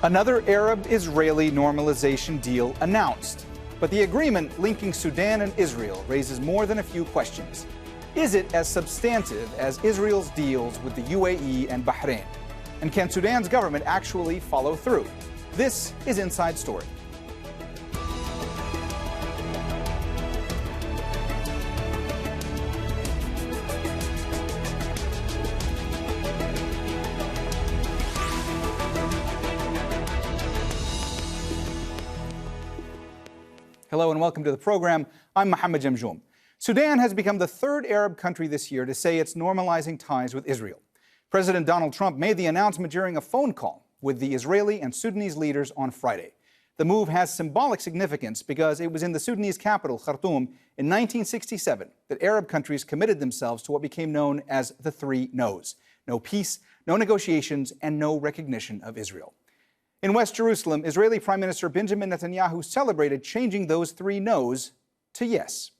Another Arab-Israeli normalization deal announced. But the agreement linking Sudan and Israel raises more than a few questions. Is it as substantive as Israel's deals with the UAE and Bahrain? And can Sudan's government actually follow through? This is Inside Story. Hello and welcome to the program. I'm Mohammed Jamjoom. Sudan has become the third Arab country this year to say it's normalizing ties with Israel. President Donald Trump made the announcement during a phone call with the Israeli and Sudanese leaders on Friday. The move has symbolic significance because it was in the Sudanese capital, Khartoum, in 1967 that Arab countries committed themselves to what became known as the three no's: no peace, no negotiations, and no recognition of Israel. In West Jerusalem, Israeli Prime Minister Benjamin Netanyahu celebrated changing those three no's to yes.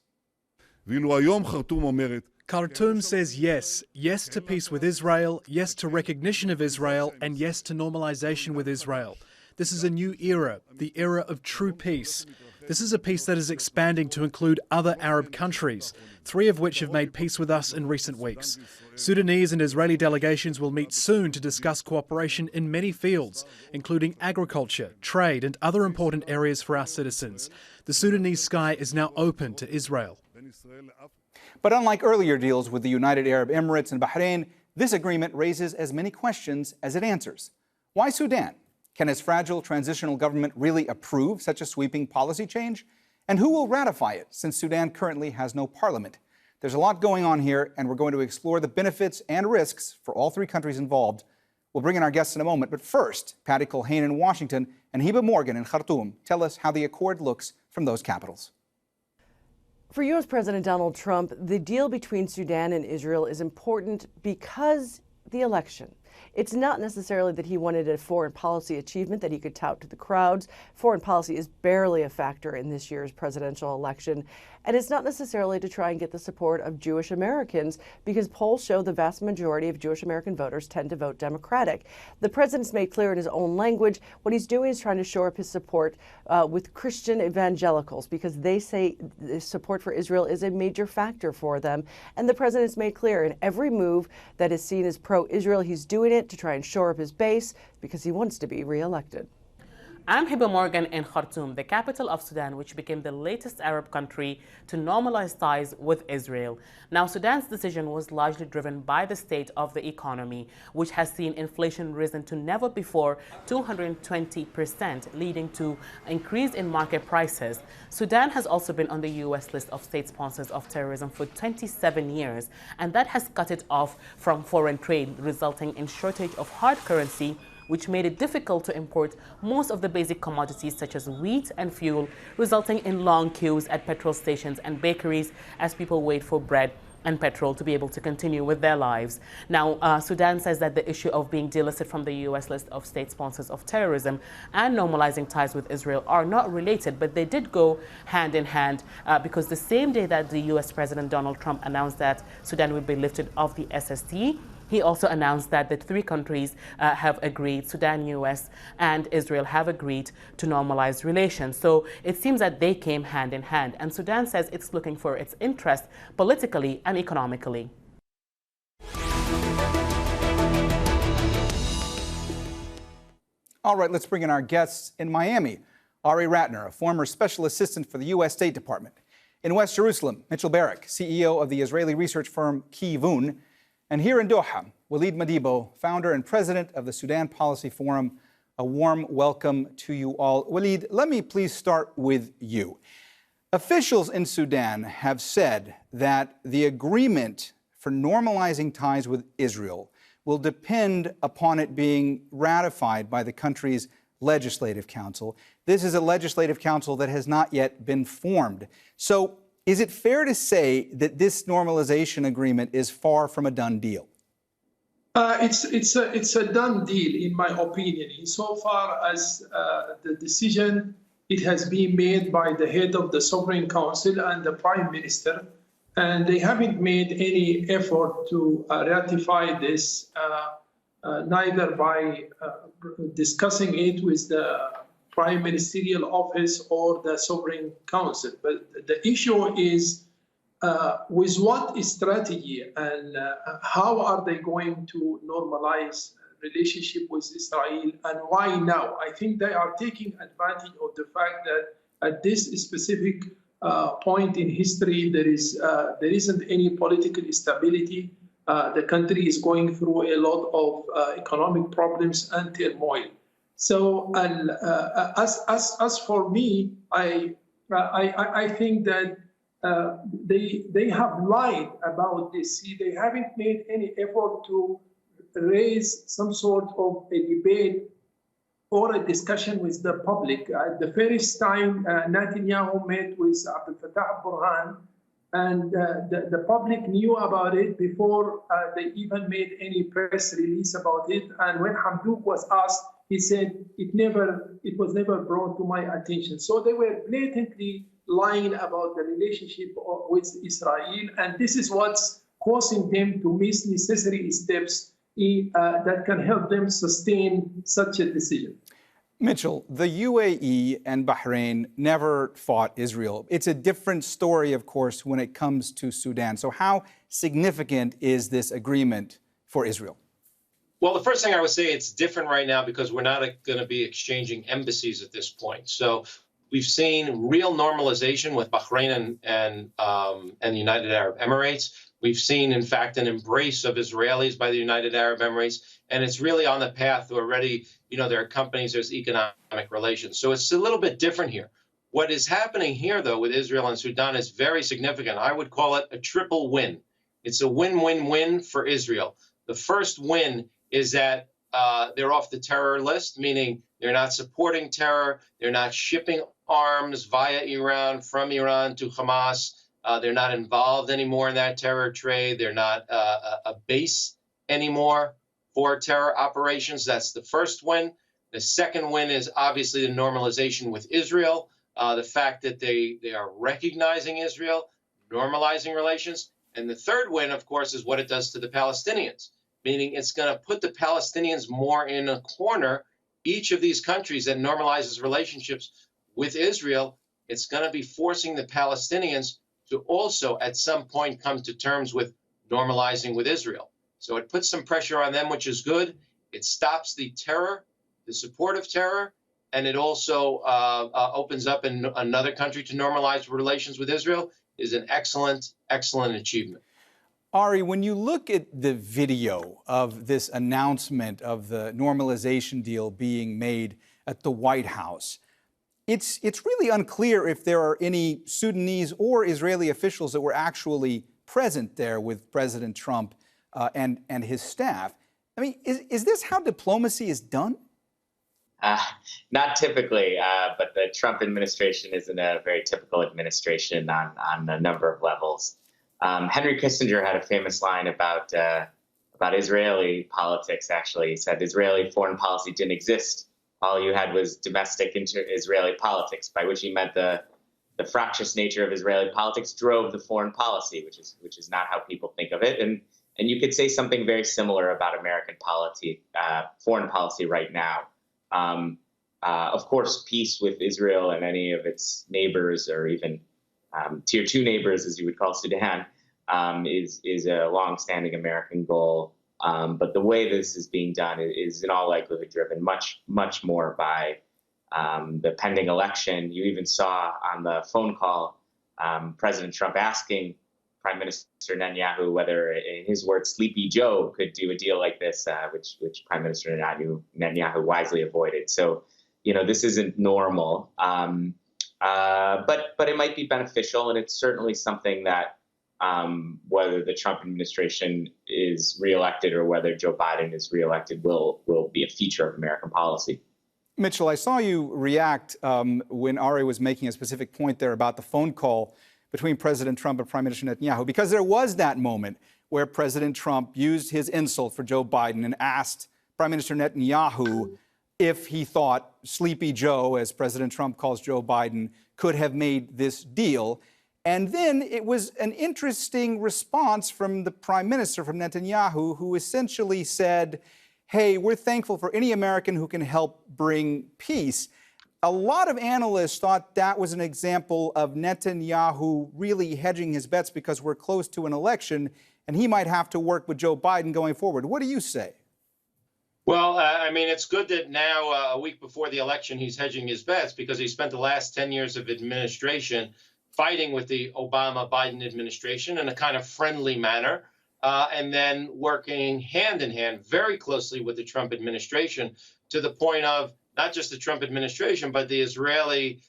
Khartoum says yes. Yes to peace with Israel, yes to recognition of Israel, and yes to normalization with Israel. This is a new era, the era of true peace. This is a peace that is expanding to include other Arab countries, three of which have made peace with us in recent weeks. Sudanese and Israeli delegations will meet soon to discuss cooperation in many fields, including agriculture, trade, and other important areas for our citizens. The Sudanese sky is now open to Israel. But unlike earlier deals with the United Arab Emirates and Bahrain, this agreement raises as many questions as it answers. Why Sudan? Can its fragile transitional government really approve such a sweeping policy change? And who will ratify it, since Sudan currently has no parliament? There's a lot going on here, and we're going to explore the benefits and risks for all three countries involved. We'll bring in our guests in a moment, but first, Patty Culhane in Washington and Heba Morgan in Khartoum tell us how the accord looks from those capitals. For U.S. President Donald Trump, the deal between Sudan and Israel is important because the election. It's not necessarily that he wanted a foreign policy achievement that he could tout to the crowds. Foreign policy is barely a factor in this year's presidential election. And it's not necessarily to try and get the support of Jewish Americans, because polls show the vast majority of Jewish American voters tend to vote Democratic. The president's made clear in his own language what he's doing is trying to shore up his support with Christian evangelicals, because they say the support for Israel is a major factor for them. And the president's made clear in every move that is seen as pro-Israel, he's doing it to try and shore up his base because he wants to be reelected. I'm Heba Morgan in Khartoum, the capital of Sudan, which became the latest Arab country to normalize ties with Israel. Now, Sudan's decision was largely driven by the state of the economy, which has seen inflation risen to never before 220%, leading to increase in market prices. Sudan has also been on the U.S. list of state sponsors of terrorism for 27 years, and that has cut it off from foreign trade, resulting in shortage of hard currency, which made it difficult to import most of the basic commodities such as wheat and fuel, resulting in long queues at petrol stations and bakeries as people wait for bread and petrol to be able to continue with their lives. Now, Sudan says that the issue of being delisted from the U.S. list of state sponsors of terrorism and normalizing ties with Israel are not related, but they did go hand in hand because the same day that the U.S. President Donald Trump announced that Sudan would be lifted off the SST, he also announced that the three countries have agreed, Sudan, U.S., and Israel have agreed to normalize relations. So it seems that they came hand in hand. And Sudan says it's looking for its interest politically and economically. All right, let's bring in our guests in Miami. Ari Ratner, a former special assistant for the U.S. State Department. In West Jerusalem, Mitchell Barak, CEO of the Israeli research firm KEEVOON. And here in Doha, Walid Madibo, founder and president of the Sudan Policy Forum. A warm welcome to you all. Walid, let me please start with you. Officials in Sudan have said that the agreement for normalizing ties with Israel will depend upon it being ratified by the country's legislative council. This is a legislative council that has not yet been formed. So is it fair to say that this normalization agreement is far from a done deal? It's a done deal, in my opinion, insofar as the decision, it has been made by the head of the Sovereign Council and the Prime Minister, and they haven't made any effort to ratify this, neither by discussing it with the Prime Ministerial Office or the Sovereign Council. But the issue is with what strategy and how are they going to normalize relationship with Israel and why now? I think they are taking advantage of the fact that at this specific point in history, there isn't any political stability. The country is going through a lot of economic problems and turmoil. So, as for me, I think that they have lied about this. See, they haven't made any effort to raise some sort of a debate or a discussion with the public. The first time Netanyahu met with Abdel Fattah Burhan, and the public knew about it before they even made any press release about it. And when Hamdouk was asked, he said it was never brought to my attention. So they were blatantly lying about the relationship with Israel, and this is what's causing them to miss necessary steps that can help them sustain such a decision. Mitchell, the UAE and Bahrain never fought Israel. It's a different story, of course, when it comes to Sudan. So how significant is this agreement for Israel? Well, the first thing I would say, it's different right now because we're not going to be exchanging embassies at this point. So we've seen real normalization with Bahrain and the United Arab Emirates. We've seen, in fact, an embrace of Israelis by the United Arab Emirates, and it's really on the path already. You know, there are companies, there's economic relations. So it's a little bit different here. What is happening here, though, with Israel and Sudan is very significant. I would call it a triple win. It's a win-win-win for Israel. The first win is that they're off the terror list, meaning they're not supporting terror. They're not shipping arms via Iran, from Iran to Hamas. They're not involved anymore in that terror trade. They're not a base anymore for terror operations. That's the first win. The second win is obviously the normalization with Israel, the fact that they are recognizing Israel, normalizing relations. And the third win, of course, is what it does to the Palestinians, meaning it's going to put the Palestinians more in a corner. Each of these countries that normalizes relationships with Israel, it's going to be forcing the Palestinians to also at some point come to terms with normalizing with Israel. So it puts some pressure on them, which is good. It stops the terror, the support of terror, and it also opens up in another country to normalize relations with Israel is an excellent, excellent achievement. Ari, when you look at the video of this announcement of the normalization deal being made at the White House, it's really unclear if there are any Sudanese or Israeli officials that were actually present there with President Trump and his staff. I mean, is this how diplomacy is done? Not typically, but the Trump administration isn't a very typical administration on a number of levels. Henry Kissinger had a famous line about Israeli politics, actually. He said Israeli foreign policy didn't exist. All you had was domestic Israeli politics, by which he meant the fractious nature of Israeli politics drove the foreign policy, which is not how people think of it. And you could say something very similar about American foreign policy right now. Of course, peace with Israel and any of its neighbors, or even tier 2 neighbors, as you would call Sudan, is a long-standing American goal. But the way this is being done is in all likelihood driven much, much more by the pending election. You even saw on the phone call President Trump asking Prime Minister Netanyahu whether, in his words, Sleepy Joe could do a deal like this, which Prime Minister Netanyahu wisely avoided. So, this isn't normal, but it might be beneficial, and it's certainly something that whether the Trump administration is reelected or whether Joe Biden is reelected will be a feature of American policy. Mitchell, I saw you react when Ari was making a specific point there about the phone call between President Trump and Prime Minister Netanyahu, because there was that moment where President Trump used his insult for Joe Biden and asked Prime Minister Netanyahu if he thought Sleepy Joe, as President Trump calls Joe Biden, could have made this deal. And then it was an interesting response from the Prime Minister, from Netanyahu, who essentially said, hey, we're thankful for any American who can help bring peace. A lot of analysts thought that was an example of Netanyahu really hedging his bets because we're close to an election and he might have to work with Joe Biden going forward. What do you say? Well, I mean, it's good that now, a week before the election, he's hedging his bets because he spent the last 10 years of administration fighting with the Obama-Biden administration in a kind of friendly manner, and then working hand in hand very closely with the Trump administration to the point of not just the Trump administration, but the Israeli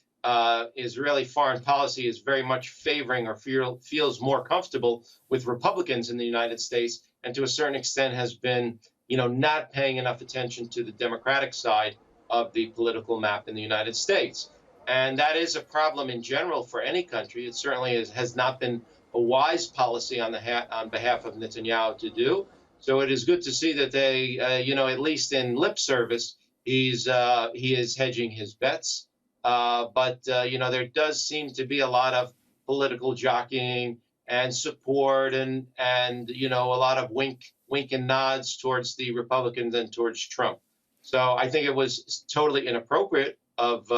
foreign policy is very much favoring or feels more comfortable with Republicans in the United States, and to a certain extent has been, not paying enough attention to the Democratic side of the political map in the United States. And that is a problem in general for any country. It certainly has not been a wise policy on behalf of Netanyahu to do. So it is good to see that they, at least in lip service, he is hedging his bets. But there does seem to be a lot of political jockeying and support and a lot of wink and nods towards the Republicans and towards Trump. So I think it was totally inappropriate of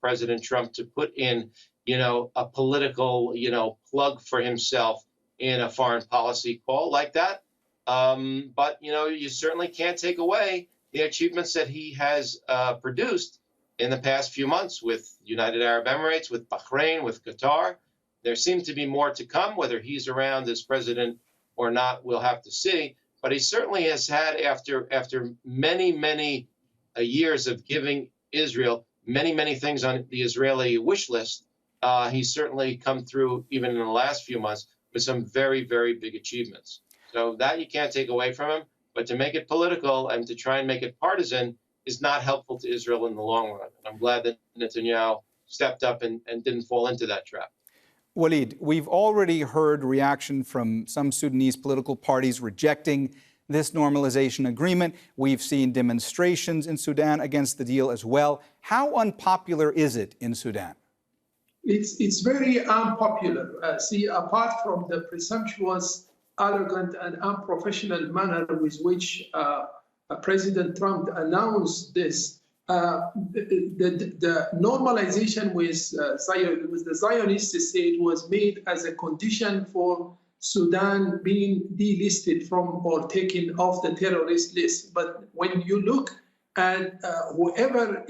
President Trump to put in, a political, plug for himself in a foreign policy call like that. But, you certainly can't take away the achievements that he has produced in the past few months with United Arab Emirates, with Bahrain, with Qatar. There seems to be more to come. Whether he's around as president or not, we'll have to see. But he certainly has had, after many years of giving Israel many things on the Israeli wish list, he's certainly come through, even in the last few months, with some very big achievements. So that you can't take away from him. But to make it political and to try and make it partisan is not helpful to Israel in the long run. And I'm glad that Netanyahu stepped up and didn't fall into that trap. Walid, we've already heard reaction from some Sudanese political parties rejecting this normalization agreement. We've seen demonstrations in Sudan against the deal as well. How unpopular is it in Sudan? It's very unpopular. Apart from the presumptuous, arrogant, and unprofessional manner with which President Trump announced this, the normalization with the Zionist state was made as a condition for Sudan being delisted from or taken off the terrorist list. But when you look at whoever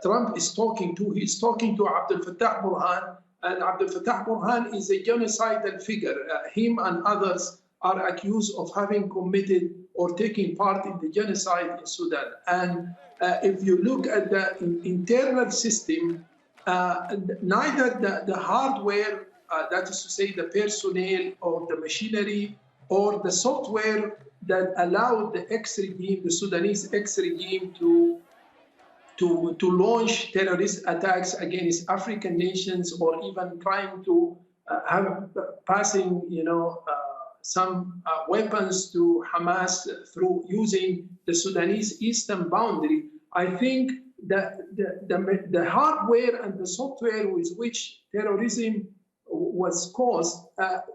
Trump is talking to, he's talking to Abdel Fattah Burhan, and Abdel Fattah Burhan is a genocidal figure. Him and others are accused of having committed or taking part in the genocide in Sudan. And if you look at the internal system, neither the hardware, that is to say the personnel or the machinery or the software that allowed the ex-regime, the Sudanese ex-regime to launch terrorist attacks against African nations, or even trying to passing, some weapons to Hamas through using the Sudanese eastern boundary. I think that the hardware and the software with which terrorism was caused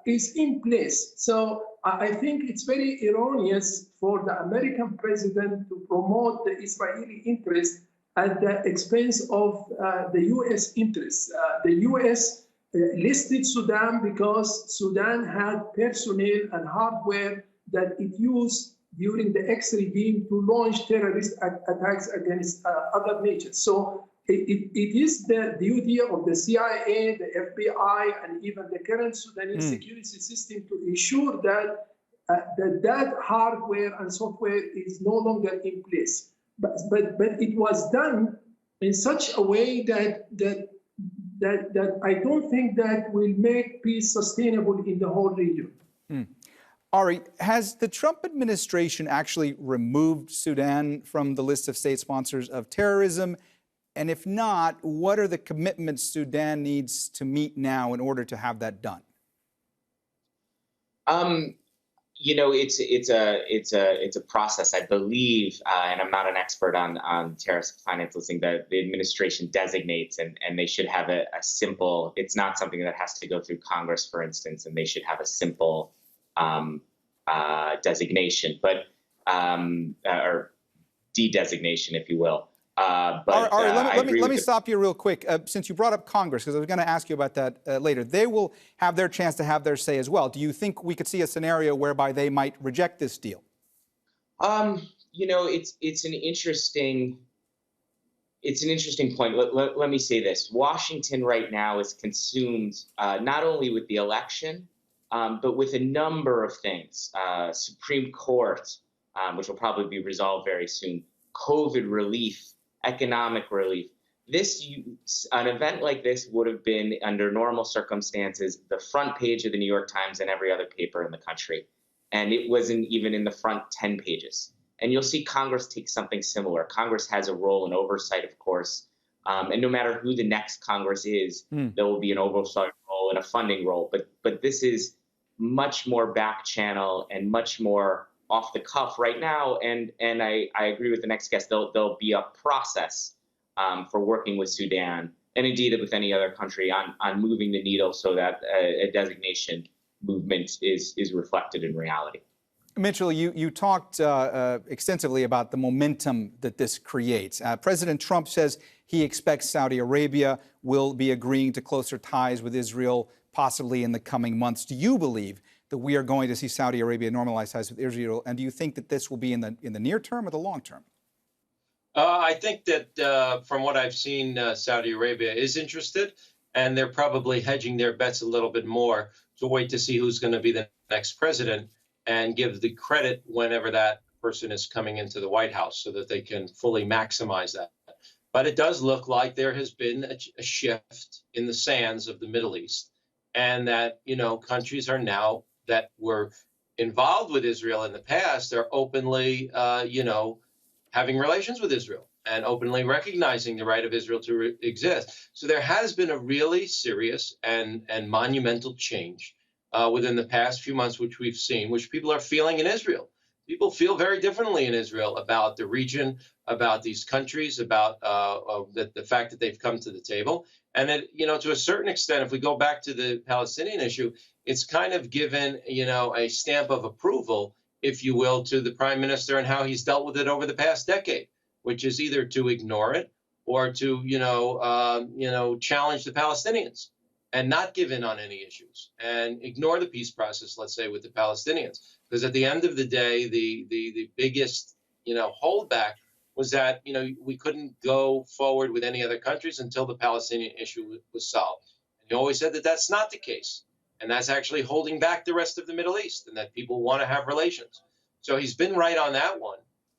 is in place. So I think it's very erroneous for the American president to promote the Israeli interest at the expense of the U.S. interests. The U.S. listed Sudan because Sudan had personnel and hardware that it used during the ex-regime to launch terrorist attacks against other nations. So it is the duty of the CIA, the FBI, and even the current Sudanese security system to ensure that that hardware and software is no longer in place. But it was done in such a way that I don't think that will make peace sustainable in the whole region. Ari, has the Trump administration actually removed Sudan from the list of state sponsors of terrorism? And if not, what are the commitments Sudan needs to meet now in order to have that done? It's a process, I believe, and I'm not an expert on terrorist financing, that the administration designates, and they should have a simple, it's not something that has to go through Congress, for instance, and they should have a simple designation. But or de-designation, if you will. Ari, let me stop you real quick. Since you brought up Congress, because I was going to ask you about that later, they will have their chance to have their say as well. Do you think we could see a scenario whereby they might reject this deal? You know, it's an interesting point. Let me say this. Washington right now is consumed not only with the election, but with a number of things. Supreme Court, which will probably be resolved very soon, COVID relief, economic relief. An event like this would have been, under normal circumstances, the front page of the New York Times and every other paper in the country. And it wasn't even in the front 10 pages. And you'll see Congress take something similar. Congress has a role in oversight, of course. And no matter who the next Congress is, there will be an oversight role and a funding role. But this is much more back channel and much more off the cuff right now. And I agree with the next guest. There'll be a process for working with Sudan, and indeed with any other country, on moving the needle so that a designation movement is reflected in reality. Mitchell, you talked extensively about the momentum that this creates. President Trump says he expects Saudi Arabia will be agreeing to closer ties with Israel, possibly in the coming months. Do you believe that we are going to see Saudi Arabia normalize ties with Israel? And do you think that this will be in the near term or the long term? I think that from what I've seen, Saudi Arabia is interested, and they're probably hedging their bets a little bit more to wait to see who's going to be the next president and give the credit whenever that person is coming into the White House so that they can fully maximize that. But it does look like there has been a shift in the sands of the Middle East, and that, you know, countries are now that were involved with Israel in the past are openly, having relations with Israel and openly recognizing the right of Israel to exist. So there has been a really serious and monumental change within the past few months, which we've seen, which people are feeling in Israel. People feel very differently in Israel about the region, about these countries, about the fact that they've come to the table. And that, you know, to a certain extent, if we go back to the Palestinian issue, it's kind of given, you know, a stamp of approval, if you will, to the prime minister and how he's dealt with it over the past decade, which is either to ignore it or to, challenge the Palestinians and not give in on any issues and ignore the peace process, let's say, with the Palestinians. Because at the end of the day, the biggest, holdback was that, we couldn't go forward with any other countries until the Palestinian issue was solved. And he always said that that's not the case. And that's actually holding back the rest of the Middle East, and that people want to have relations. So he's been right on that one.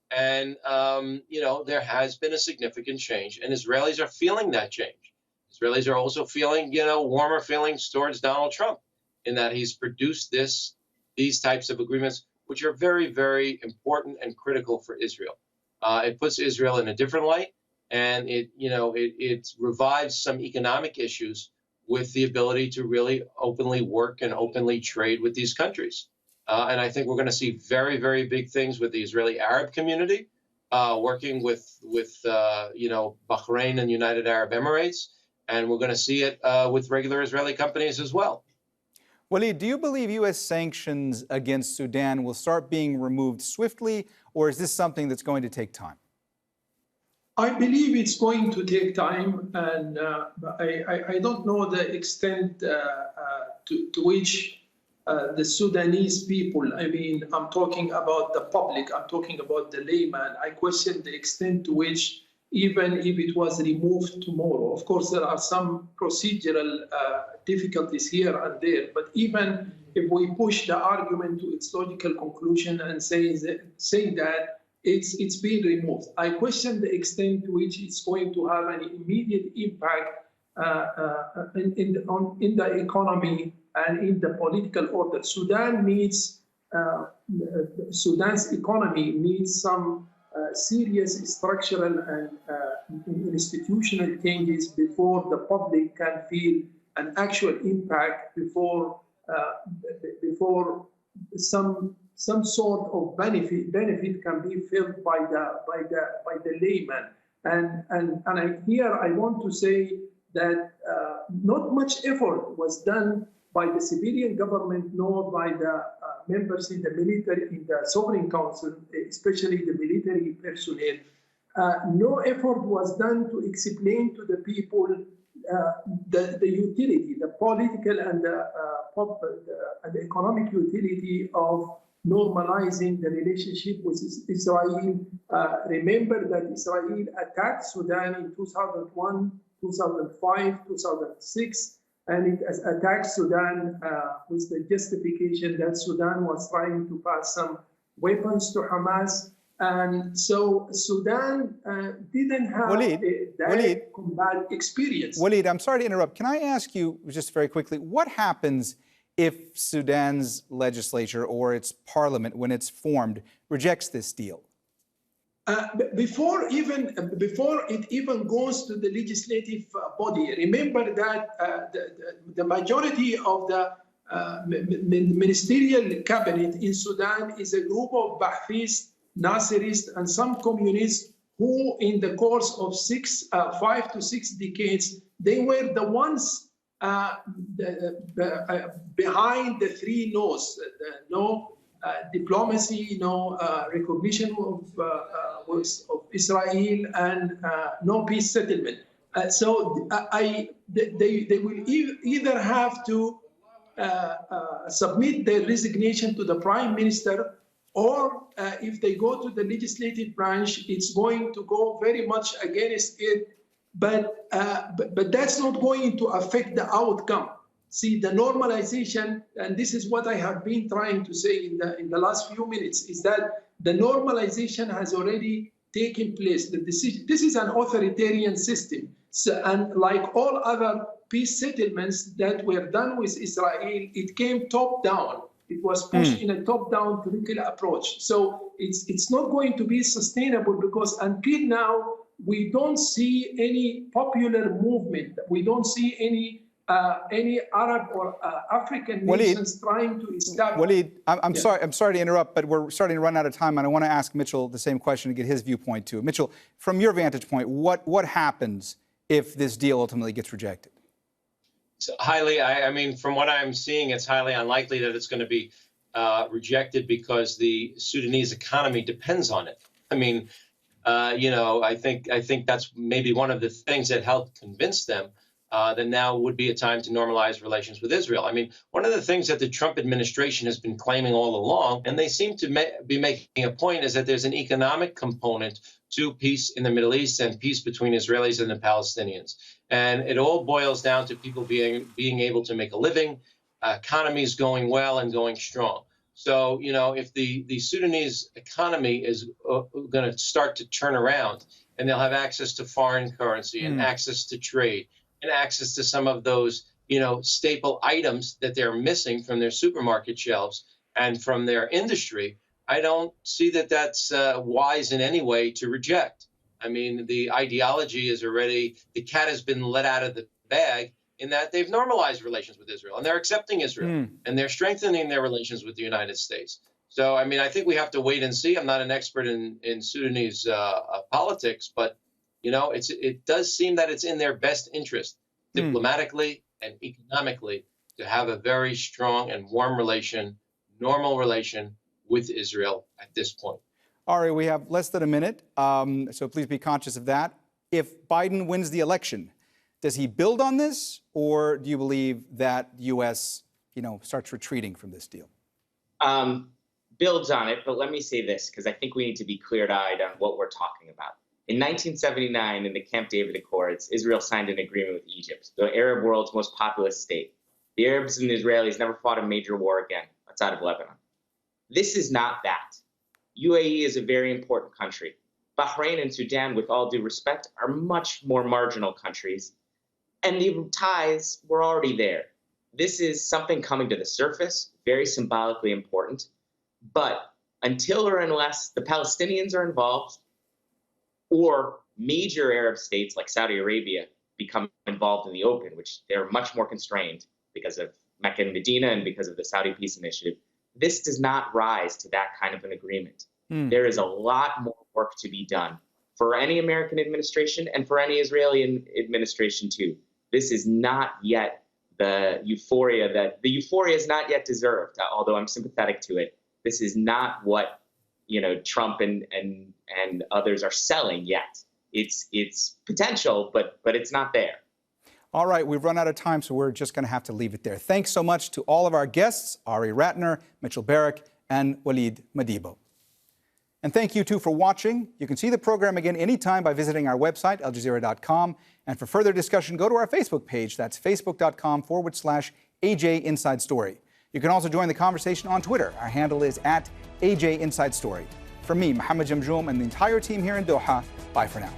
And, there has been a significant change, and Israelis are feeling that change. Israelis are also feeling, warmer feelings towards Donald Trump, in that he's produced these types of agreements, which are very, very important and critical for Israel. It puts Israel in a different light, and it revives some economic issues with the ability to really openly work and openly trade with these countries. And I think we're going to see very, very big things with the Israeli Arab community, working with Bahrain and United Arab Emirates. And we're going to see it with regular Israeli companies as well. Walid, do you believe U.S. sanctions against Sudan will start being removed swiftly, or is this something that's going to take time? I believe it's going to take time, and I don't know the extent to which the Sudanese people, I'm talking about the public, I'm talking about the layman, I question the extent to which, even if it was removed tomorrow, of course there are some procedural difficulties here and there, but even if we push the argument to its logical conclusion and say that it's being removed, I question the extent to which it's going to have an immediate impact in the economy and in the political order. Sudan's economy needs some serious structural and institutional changes before the public can feel an actual impact, before some sort of benefit can be felt by the layman. And I want to say that not much effort was done by the civilian government nor by the members in the military, in the Sovereign Council, especially the military personnel, no effort was done to explain to the people the utility, the political and the economic utility of normalizing the relationship with Israel. Remember that Israel attacked Sudan in 2001, 2005, 2006, and it has attacked Sudan with the justification that Sudan was trying to pass some weapons to Hamas. And so Sudan didn't have a direct combat experience. Walid, I'm sorry to interrupt. Can I ask you just very quickly, what happens if Sudan's legislature or its parliament, when it's formed, rejects this deal? Before it even goes to the legislative body, remember that the majority of the ministerial cabinet in Sudan is a group of Ba'athist, Nasserist, and some communists who, in the course of 5 to 6 decades, they were the ones behind the 3 no's: no diplomacy, no recognition of Israel, and no peace settlement. So they will either have to submit their resignation to the prime minister, or if they go to the legislative branch, it's going to go very much against it. But that's not going to affect the outcome. See, the normalization, and this is what I have been trying to say in the last few minutes, is that the normalization has already taken place. This is an authoritarian system. So, and like all other peace settlements that were done with Israel, it came top down. It was pushed in a top-down political approach. So it's not going to be sustainable, because until now, we don't see any popular movement. We don't see any Arab or African nations trying to establish. Walid, I'm sorry to interrupt, but we're starting to run out of time, and I want to ask Mitchell the same question to get his viewpoint too. Mitchell, from your vantage point, what happens if this deal ultimately gets rejected? So I mean, from what I'm seeing, it's highly unlikely that it's going to be rejected, because the Sudanese economy depends on it. I mean, I think that's maybe one of the things that helped convince them that now would be a time to normalize relations with Israel. I mean, one of the things that the Trump administration has been claiming all along, and they seem to be making a point, is that there's an economic component to peace in the Middle East and peace between Israelis and the Palestinians. And it all boils down to people being able to make a living, economies going well and going strong. So, if the Sudanese economy is going to start to turn around, and they'll have access to foreign currency and access to trade and access to some of those, staple items that they're missing from their supermarket shelves and from their industry, I don't see that that's wise in any way to reject. I mean, the ideology is already, the cat has been let out of the bag, in that they've normalized relations with Israel, and they're accepting Israel, and they're strengthening their relations with the United States. So, I mean, I think we have to wait and see. I'm not an expert in Sudanese politics, but, it does seem that it's in their best interest, diplomatically and economically, to have a very strong and warm relation, normal relation with Israel at this point. Ari, we have less than a minute, so please be conscious of that. If Biden wins the election, does he build on this, or do you believe that the U.S., starts retreating from this deal? Builds on it, but let me say this, because I think we need to be clear-eyed on what we're talking about. In 1979, in the Camp David Accords, Israel signed an agreement with Egypt, the Arab world's most populous state. The Arabs and the Israelis never fought a major war again outside of Lebanon. This is not that. UAE is a very important country. Bahrain and Sudan, with all due respect, are much more marginal countries, and the ties were already there. This is something coming to the surface, very symbolically important, but until or unless the Palestinians are involved, or major Arab states like Saudi Arabia become involved in the open, which they're much more constrained because of Mecca and Medina and because of the Saudi Peace Initiative, this does not rise to that kind of an agreement. There is a lot more work to be done for any American administration and for any Israeli administration too. This is not yet the euphoria is not yet deserved, although I'm sympathetic to it. This is not what, Trump and others are selling yet. It's potential, but it's not there. All right, we've run out of time, so we're just going to have to leave it there. Thanks so much to all of our guests, Ari Ratner, Mitchell Barak, and Walid Madibo. And thank you, too, for watching. You can see the program again anytime by visiting our website, aljazeera.com. And for further discussion, go to our Facebook page. That's facebook.com/AJ Inside Story. You can also join the conversation on Twitter. Our handle is @AJ Inside Story. From me, Mohammed Jamjoom, and the entire team here in Doha, bye for now.